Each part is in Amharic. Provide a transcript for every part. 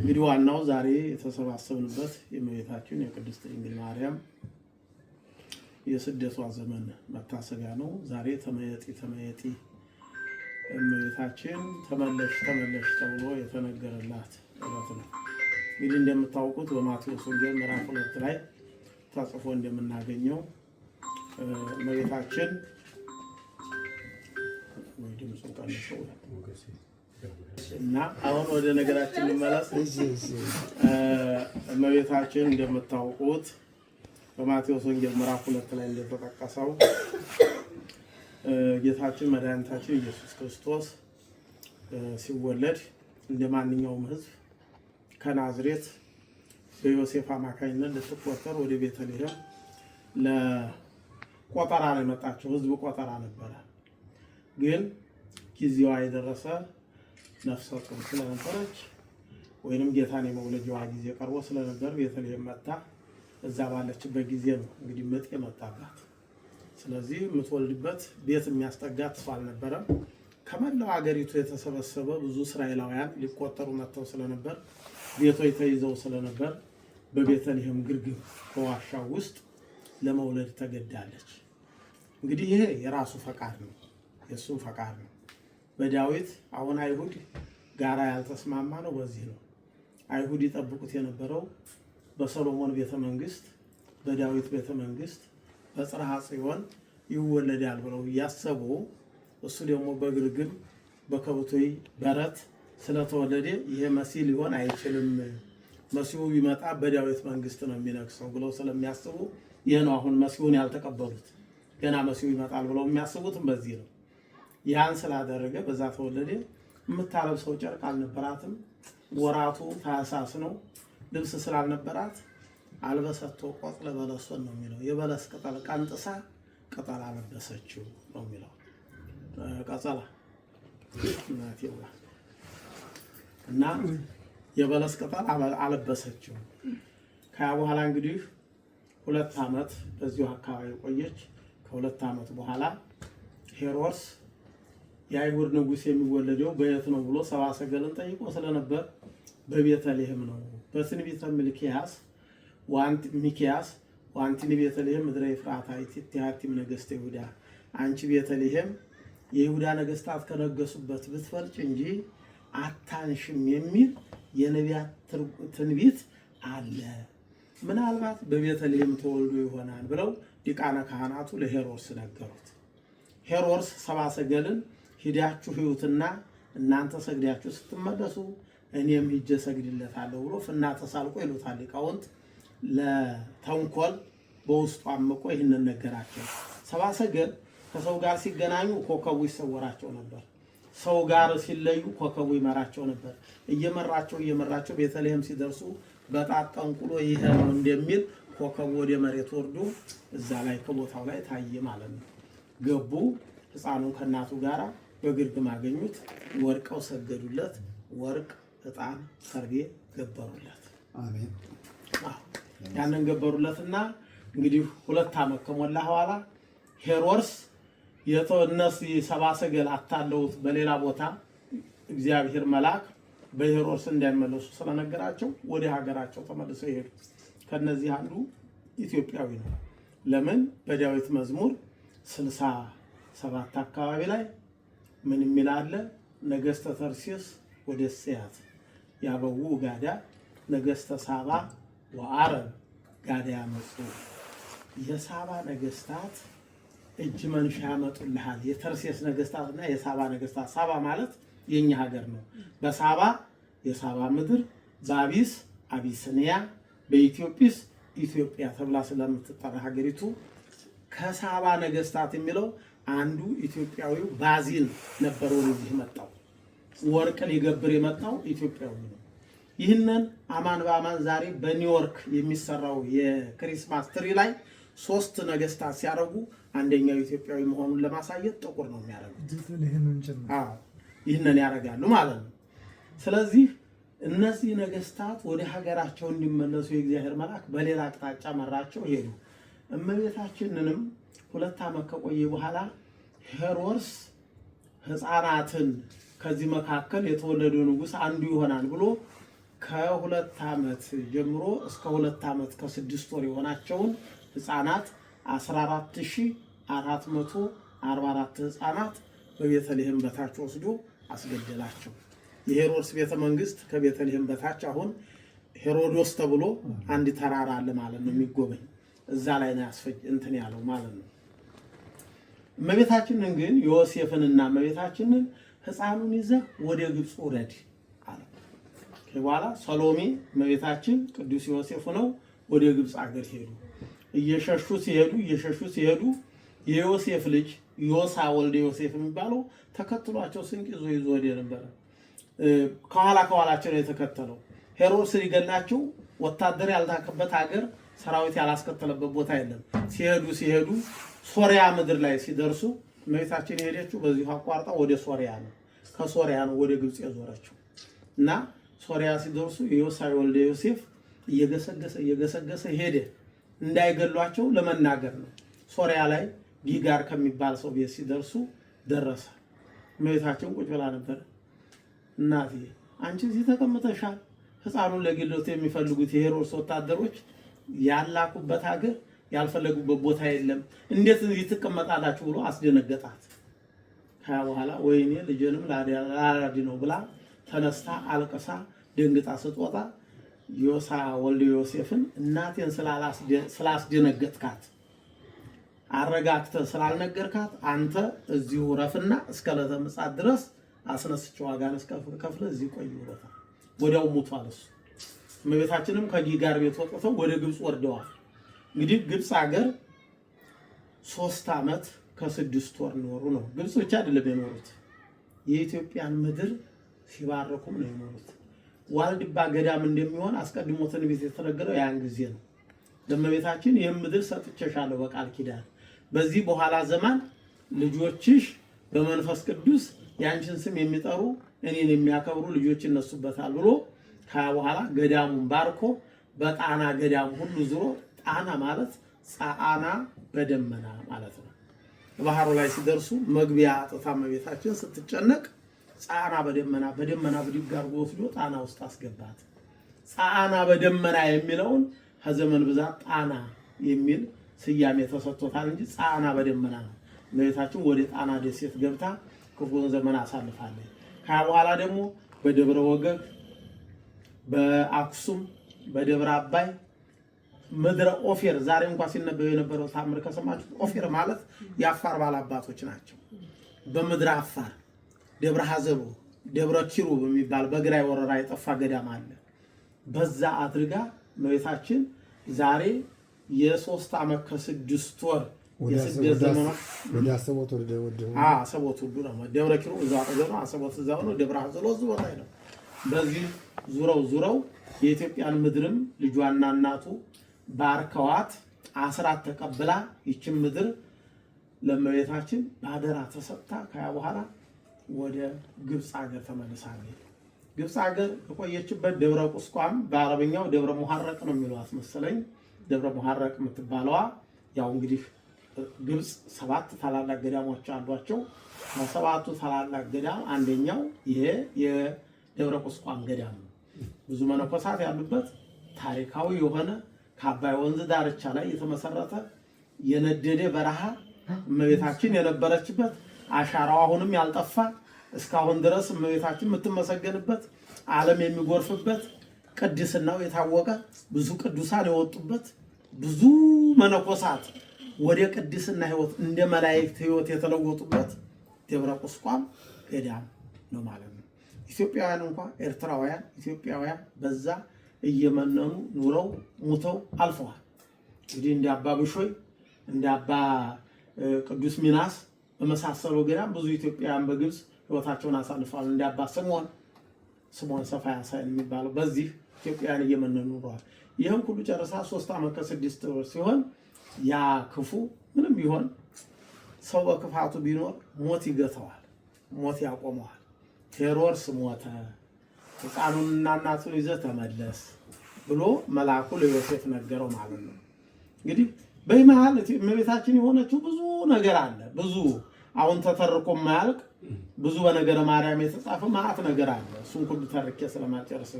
እንግዲህ ዋናው ዛሬ የተሰባሰብንበት የእመቤታችን የቅድስት ድንግል ማርያም የስደቷ ዘመን መታሰቢያ ነው። ዛሬ ተመየጢ እመቤታችን ተመለሽ ተብሎ የተነገረላት ዕለት ነው። እንግዲህ እንደምታውቁት በማቴዎስ ወንጌል ምዕራፍ 2 ላይ ተጽፎ እንደምናገኘው እመቤታችን እና አሁን ወደ ነገራችን እንመለስ። እመቤታችን እንደምታውቁት በማቴዎስ ወንጌል ምዕራፍ 2 ላይ እንደተጠቀሰው ጌታችን መድኃኒታችን ኢየሱስ ክርስቶስ ሲወለድ እንደማንኛውም ሕዝብ ከናዝሬት በዮሴፍ አማካኝነት ልትቆጠር ወደ ቤተልሔም ለቆጠራ ነው የመጣችው። ሕዝብ ቆጠራ ነበረ። ግን ጊዜዋ የደረሰ ነፍሰ ጡር ስለነበረች ወይንም ጌታን የመውለጃዋ ጊዜ ቀርቦ ስለነበር ቤተልሔም መጣ። እዛ ባለችበት ጊዜ ነው እንግዲህ ምጥ የመጣባት። ስለዚህ የምትወልድበት ቤት የሚያስጠጋት ሰው አልነበረም። ከመላው ሀገሪቱ የተሰበሰበ ብዙ እስራኤላውያን ሊቆጠሩ መጥተው ስለነበር ቤቶች ተይዘው ስለነበር በቤተልሔም ግርግም ከዋሻው ውስጥ ለመውለድ ተገዳለች። እንግዲህ ይሄ የራሱ ፈቃድ ነው፣ የሱ ፈቃድ ነው። በዳዊት አሁን አይሁድ ጋራ ያልተስማማ ነው። በዚህ ነው አይሁድ ይጠብቁት የነበረው በሰሎሞን ቤተ መንግስት፣ በዳዊት ቤተ መንግስት በጽርሐ ጽዮን ይወለዳል ብለው እያሰቡ እሱ ደግሞ በግርግም በከብቶይ በረት ስለተወለደ ይሄ መሲህ ሊሆን አይችልም፣ መሲሁ ቢመጣ በዳዊት መንግስት ነው የሚነግሰው ብለው ስለሚያስቡ ይሄ ነው አሁን መሲሁን ያልተቀበሉት። ገና መሲሁ ይመጣል ብለው የሚያስቡትም በዚህ ነው። ያን ስላደረገ በዛ ተወለደ። የምታለብሰው ጨርቅ አልነበራትም። ወራቱ ታኅሳስ ነው። ልብስ ስላልነበራት አልበሰቶ ቆጽለ በለሶን ነው የሚለው። የበለስ ቅጠል ቀንጥሳ ቅጠል አለበሰችው ነው የሚለው። ቀጸላ እናቴዋ እና የበለስ ቅጠል አለበሰችው። ከያ በኋላ እንግዲህ 2 ዓመት በዚሁ አካባቢ ቆየች። ከ2 ዓመት በኋላ ሄሮድስ የአይሁድ ንጉሥ የሚወለደው በየት ነው ብሎ ሰብአ ሰገልን ጠይቆ ስለነበር በቤተልሔም ነው። በትንቢተ ሚክያስ ዋንቲኒ ቤተልሔም ምድረ ኤፍራታ ይእቲ ነገሥተ ይሁዳ፣ አንቺ ቤተልሔም የይሁዳ ነገሥታት ከነገሱበት ብትፈልጭ እንጂ አታንሽም የሚል የነቢያት ትንቢት አለ። ምናልባት በቤተልሔም ተወልዶ ይሆናል ብለው ሊቃነ ካህናቱ ለሄሮድስ ነገሩት። ሄሮድስ ሰብአ ሰገልን ሂዳችሁ ህይወትና እናንተ ሰግዳችሁ ስትመለሱ እኔም ሂጄ ሰግድለታለሁ ብሎ ፍና ተሳልቆ ይሉታል ሊቃውንት። ለተንኮል በውስጡ አምቆ ይህንን ነገራቸው። ሰብአ ሰገል ከሰው ጋር ሲገናኙ ኮከቡ ይሰወራቸው ነበር። ሰው ጋር ሲለዩ ኮከቡ ይመራቸው ነበር። እየመራቸው ቤተልሔም ሲደርሱ በጣት ጠንቁሎ ይሄ ነው እንደሚል ኮከቡ ወደ መሬት ወርዶ እዛ ላይ ከቦታው ላይ ታየ ማለት ነው። ገቡ። ሕፃኑን ከእናቱ ጋር በግርግም አገኙት። ወድቀው ሰገዱለት። ወርቅ፣ ዕጣን፣ ከርቤ ገበሩለት። አሜን። ያንን ገበሩለትና እንግዲህ 2 ዓመት ከሞላ በኋላ ሄሮድስ የተነሱ ሰብአ ሰገል አታለውት በሌላ ቦታ እግዚአብሔር መልአክ በሄሮድስ እንዳይመለሱ ስለነገራቸው ወደ ሀገራቸው ተመልሰው ይሄዱ። ከነዚህ አንዱ ኢትዮጵያዊ ነው። ለምን? በዳዊት መዝሙር 67 አካባቢ ላይ ምን የሚል አለ? ነገሥተ ተርሴስ ወደስያት ያበው ጋዳ ነገሥተ ሳባ ወአረብ ጋዳ ያመጡ። የሳባ ነገሥታት እጅ መንሻ ያመጡልሃል። የተርሴስ ነገሥታትና የሳባ ነገሥታት፣ ሳባ ማለት የኛ ሀገር ነው። በሳባ የሳባ ምድር፣ በአቢስ አቢሲኒያ፣ በኢትዮጵስ ኢትዮጵያ ተብላ ስለምትጠራ ሀገሪቱ ከሳባ ነገሥታት የሚለው አንዱ ኢትዮጵያዊው ባዚን ነበር። ወደዚህ መጣው ወርቅ ሊገብር የመጣው ኢትዮጵያዊ ነው። ይህንን አማን በአማን ዛሬ በኒውዮርክ የሚሰራው የክሪስማስ ትሪ ላይ 3 ነገሥታት ሲያረጉ አንደኛው ኢትዮጵያዊ መሆኑን ለማሳየት ጥቁር ነው የሚያረጉት። ይህንን ያረጋሉ ማለት ነው። ስለዚህ እነዚህ ነገሥታት ወደ ሀገራቸው እንዲመለሱ የእግዚአብሔር መልአክ በሌላ አቅጣጫ መራቸው ሄዱ። እመቤታችንንም 2 ዓመት ከቆየ በኋላ ሄሮድስ ሕፃናትን ከዚህ መካከል የተወለደው ንጉሥ አንዱ ይሆናል ብሎ ከ2 ዓመት ጀምሮ እስከ 2 ዓመት ከ6 ወር የሆናቸውን ህፃናት 14444 ህፃናት በቤተልሔም በታች ወስዶ አስገደላቸው። የሄሮድስ ቤተ መንግስት ከቤተልሔም በታች አሁን ሄሮዶስ ተብሎ አንድ ተራራ አለ ማለት ነው የሚጎበኝ፣ እዛ ላይ ነው እንትን ያለው ማለት ነው። እመቤታችንን ግን ዮሴፍንና እመቤታችንን ህፃኑን ይዘህ ወደ ግብፅ ውረድ አለ። በኋላ ሰሎሜ እመቤታችን ቅዱስ ዮሴፍ ነው ወደ ግብፅ አገር ሄዱ። እየሸሹ ሲሄዱ የዮሴፍ ልጅ ዮሳ ወልደ ዮሴፍ የሚባለው ተከትሏቸው ስንቅ ይዞ ወደ ነበረ። ከኋላቸው ነው የተከተለው። ሄሮድስ ሊገላቸው ወታደር ያልታከበት ሀገር ሰራዊት ያላስከተለበት ቦታ የለም። ሲሄዱ ሶሪያ ምድር ላይ ሲደርሱ እመቤታችን የሄደችው በዚሁ አቋርጣ ወደ ሶሪያ ነው። ከሶሪያ ነው ወደ ግብፅ የዞረችው እና ሶሪያ ሲደርሱ ዮሳ ወልደ ዮሴፍ እየገሰገሰ ሄደ። እንዳይገሏቸው ለመናገር ነው። ሶሪያ ላይ ጊጋር ከሚባል ሰው ቤት ሲደርሱ ደረሰ። እመቤታችን ቁጭ ብላ ነበር። እናቴ አንቺ እዚህ ተቀምጠሻል፣ ህፃኑን ለግሎት የሚፈልጉት የሄሮድስ ወታደሮች ያላኩበት ሀገር ያልፈለጉበት ቦታ የለም፣ እንዴት እዚህ ትቀመጣላችሁ ብሎ አስደነገጣት። ከያ በኋላ ወይኔ ልጅንም ላላዲ ነው ብላ ተነስታ አልቀሳ ደንግጣ ስትወጣ ዮሳ ወልደ ዮሴፍን እናቴን ስላስደነገጥካት አረጋግተህ ስላልነገርካት አንተ እዚሁ ረፍና እስከ ዕለተ ምጽአት ድረስ አስነስቼው ዋጋን እስከፍለ እዚህ ቆይ ብሎታል። ወዲያው ሞቷል እሱ። እመቤታችንም ከጊጋር ቤት ወጥተው ወደ ግብፅ ወርደዋል። እንግዲህ ግብፅ ሀገር 3 ዓመት ከ6 ወር ኖሩ ነው። ግብፅ ብቻ አይደለም የኖሩት፣ የኢትዮጵያን ምድር ሲባረኩም ነው የኖሩት። ዋልድባ ገዳም እንደሚሆን አስቀድሞ ትንቢት የተነገረው ያን ጊዜ ነው። ለእመቤታችን ይህን ምድር ሰጥቼሻለሁ በቃል ኪዳን፣ በዚህ በኋላ ዘመን ልጆችሽ በመንፈስ ቅዱስ ያንቺን ስም የሚጠሩ እኔን የሚያከብሩ ልጆች ይነሱበታል ብሎ ከያ በኋላ ገዳሙን ባርኮ በጣና ገዳም ሁሉ ዙሮ፣ ጣና ማለት ጻአና በደመና ማለት ነው። ባህሩ ላይ ሲደርሱ መግቢያ አጥታ እመቤታችን ስትጨነቅ ጻአና በደመና ብድግ አድርጎ ወስዶ ጣና ውስጥ አስገባት። ጻአና በደመና የሚለውን ከዘመን ብዛት ጣና የሚል ስያሜ ተሰጥቶታል እንጂ ጻአና በደመና ነው። እመቤታችን ወደ ጣና ደሴት ገብታ ክፉን ዘመን አሳልፋለች። ከያ በኋላ ደግሞ በደብረ ወገግ፣ በአክሱም፣ በደብረ አባይ፣ ምድረ ኦፌር ዛሬ እንኳን ሲነበብ የነበረው ታምር ከሰማችሁ ኦፌር ማለት የአፋር ባላባቶች ናቸው። በምድረ አፋር ደብረ ሐዘሩ፣ ደብረ ኪሩብ የሚባል በግራይ ወረራ የጠፋ ገዳም አለ። በዛ አድርጋ እመቤታችን ዛሬ የ3 ዓመት ከ6 ወር የስደት ዘመኗ ወደ አሰቦት ሁሉ ነው። ደብረ ኪሩብ እዛው አጠገብ ነው። አሰቦት እዛው ነው። ደብረ ሐዘሩ እዛው ላይ ነው። በዚህ ዙረው የኢትዮጵያን ምድርም ልጇና እናቱ ባርከዋት አስራት ተቀብላ ይችን ምድር ለእመቤታችን ባደራ ተሰጥታ ከያ በኋላ ወደ ግብፅ ሀገር ተመልሳለች። ግብፅ ሀገር የቆየችበት ደብረ ቁስቋም በአረበኛው ደብረ ሙሐረቅ ነው የሚሏት መሰለኝ። ደብረ ሙሐረቅ የምትባለዋ ያው እንግዲህ ግብፅ 7 ታላላቅ ገዳሞች አሏቸው። ከ7ቱ ታላላቅ ገዳም አንደኛው ይሄ የደብረ ቁስቋም ገዳም ነው። ብዙ መነኮሳት ያሉበት ታሪካዊ የሆነ ከአባይ ወንዝ ዳርቻ ላይ የተመሰረተ የነደደ በረሃ እመቤታችን የነበረችበት አሻራው አሁንም ያልጠፋ እስካሁን ድረስ እመቤታችን የምትመሰገንበት ዓለም የሚጎርፍበት ቅድስናው የታወቀ ብዙ ቅዱሳን የወጡበት ብዙ መነኮሳት ወደ ቅድስና ሕይወት እንደ መላእክት ሕይወት የተለወጡበት ደብረ ቁስቋም ገዳም ነው ማለት ነው። ኢትዮጵያውያን እንኳን ኤርትራውያን ኢትዮጵያውያን በዛ እየመነኑ ኑረው ሙተው አልፈዋል። እንግዲህ እንደ አባ ብሾይ እንደ አባ ቅዱስ ሚናስ በመሳሰሉ ገዳም ብዙ ኢትዮጵያውያን በግብፅ ሕይወታቸውን አሳልፈዋል። እንደ አባ ስምዖን ሰፋያሳይ የሚባለው በዚህ ኢትዮጵያውያን እየመነኑ ኑረዋል። ይህም ሁሉ ጨርሳ 3 ዓመት ከ6 ወር ሲሆን ያ ክፉ ምንም ቢሆን ሰው በክፋቱ ቢኖር ሞት ይገተዋል፣ ሞት ያቆመዋል። ሄሮድስ ሞተ፣ ሕፃኑንና እናቱን ይዘህ ተመለስ ብሎ መልአኩ ለዮሴፍ ነገረው ማለት ነው። እንግዲህ በመሃል እመቤታችን የሆነችው ብዙ ነገር አለ። ብዙ አሁን ተተርኮ የማያልቅ ብዙ በነገረ ማርያም የተጻፈ ማዕት ነገር አለ። እሱን ሁሉ ተርኬ ስለማጨርስ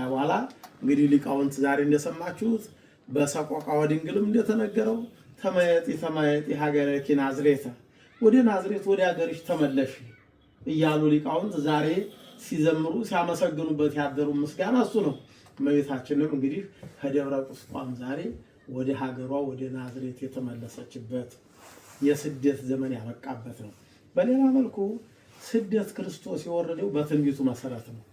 በኋላ እንግዲህ ሊቃውንት ዛሬ እንደሰማችሁት በሰቆቃወ ድንግልም እንደተነገረው ተማየጢ ሀገረኪ ናዝሬት ወደ ናዝሬት ወደ ሀገርሽ ተመለሽ እያሉ ሊቃውንት ዛሬ ሲዘምሩ ሲያመሰግኑበት ያደሩ ምስጋና እሱ ነው። እመቤታችንም እንግዲህ ከደብረ ቁስቋም ዛሬ ወደ ሀገሯ ወደ ናዝሬት የተመለሰችበት የስደት ዘመን ያበቃበት ነው። በሌላ መልኩ ስደት ክርስቶስ የወረደው በትንቢቱ መሰረት ነው።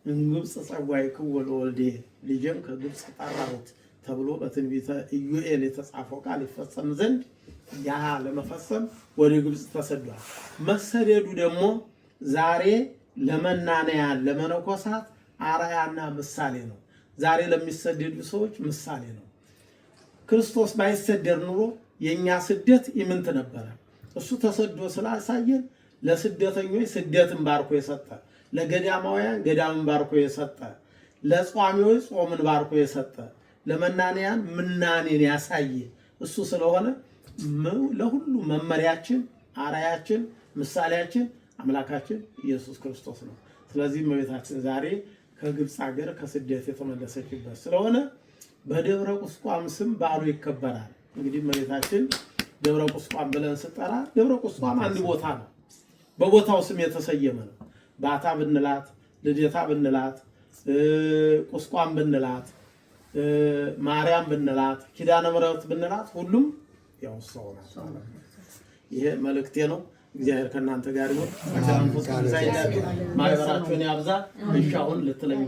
እንግብጽ ጸዋዕክዎ ለወልዴ ልጄን ከግብጽ ጠራሁት ተብሎ በትንቢተ ኢዩኤል የተጻፈው ቃል ይፈጸም ዘንድ ያ ለመፈጸም ወደ ግብጽ ተሰዷል። መሰደዱ ደግሞ ዛሬ ለመናንያን ለመነኮሳት አርአያና ምሳሌ ነው። ዛሬ ለሚሰደዱ ሰዎች ምሳሌ ነው። ክርስቶስ ባይሰደድ ኑሮ የኛ ስደት ይምንት ነበረ። እሱ ተሰዶ ስላሳየን ለስደተኞች ስደትን ባርኮ የሰጠ፣ ለገዳማውያን ገዳምን ባርኮ የሰጠ፣ ለጿሚዎች ጾምን ባርኮ የሰጠ፣ ለመናንያን ምናኔን ያሳየ እሱ ስለሆነ ለሁሉ መመሪያችን፣ አርአያችን፣ ምሳሌያችን አምላካችን ኢየሱስ ክርስቶስ ነው። ስለዚህ እመቤታችን ዛሬ ከግብጽ ሀገር ከስደት የተመለሰችበት ስለሆነ በደብረ ቁስቋም ስም በዓሉ ይከበራል። እንግዲህ እመቤታችን ደብረ ቁስቋም ብለን ስጠራ ደብረ ቁስቋም አንድ ቦታ ነው። በቦታው ስም የተሰየመ ነው። ባታ ብንላት፣ ልደታ ብንላት፣ ቁስቋም ብንላት፣ ማርያም ብንላት፣ ኪዳነ ምሕረት ብንላት ሁሉም ያው ሰው ነው። ይሄ መልእክቴ ነው። እግዚአብሔር ከእናንተ ጋር ይሁን። ሰላም ፍጹም ሳይላችሁ ማህበራችሁን ያብዛ። እሺ አሁን ልትለኝ